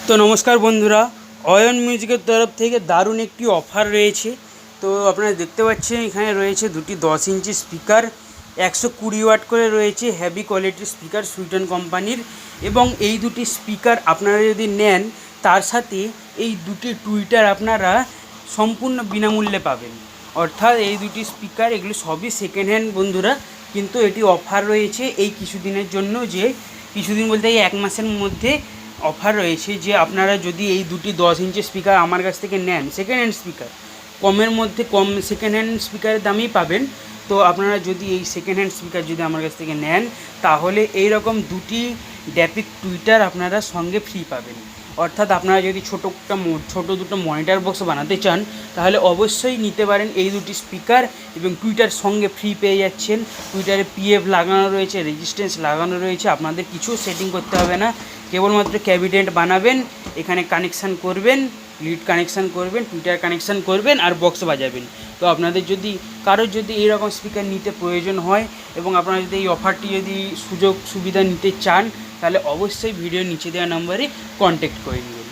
তো নমস্কার বন্ধুরা, অয়ন মিউজিকের তরফ থেকে দারুণ একটি অফার রয়েছে। তো আপনারা দেখতে পাচ্ছেন এখানে রয়েছে দুটি 10 ইঞ্চি স্পিকার, 120 ওয়াট করে রয়েছে, হেভি কোয়ালিটির স্পিকার সুইটন কোম্পানির। এবং এই দুটি স্পিকার আপনারা যদি নেন, তার সাথে এই দুটি টুইটার আপনারা সম্পূর্ণ বিনামূল্যে পাবেন। অর্থাৎ এই দুটি স্পিকার এগুলো সবই সেকেন্ড হ্যান্ড বন্ধুরা, কিন্তু এটি অফার রয়েছে এই কিছুদিনের জন্য, যে কিছুদিন বলতে এই 1 মাসের মধ্যে অফার রয়েছে যে আপনারা যদি এই দুটি 10 ইঞ্চি স্পিকার আমার কাছ থেকে নেন, সেকেন্ড হ্যান্ড স্পিকার কমের মধ্যে কম সেকেন্ড হ্যান্ড স্পিকারের দামেই পাবেন। তো আপনারা যদি এই সেকেন্ড হ্যান্ড স্পিকার যদি আমার কাছ থেকে নেন, তাহলে এই রকম দুটি ড্যাপিক টুইটার আপনারা সঙ্গে ফ্রি পাবেন। অর্থাৎ আপনারা যদি ছোটো দুটো মনিটর বক্স বানাতে চান, তাহলে অবশ্যই নিতে পারেন এই দুটি স্পিকার, এবং টুইটার সঙ্গে ফ্রি পেয়ে যাচ্ছেন। টুইটারে পিএফ লাগানো রয়েছে, রেজিস্ট্যান্স লাগানো রয়েছে, আপনাদের কিছু সেটিং করতে হবে না। কেবলমাত্র ক্যাবিনেট বানাবেন, এখানে কানেকশান করবেন, লিড কানেকশান করবেন, টুইটার কানেকশান করবেন, আর বক্স বাজাবেন। তো আপনাদের যদি কারোর যদি এইরকম স্পিকার নিতে প্রয়োজন হয়, এবং আপনারা যদি এই অফারটি যদি সুযোগ সুবিধা নিতে চান, তাহলে অবশ্যই ভিডিওর নিচে দেওয়া নম্বরে কন্ট্যাক্ট করে নিন।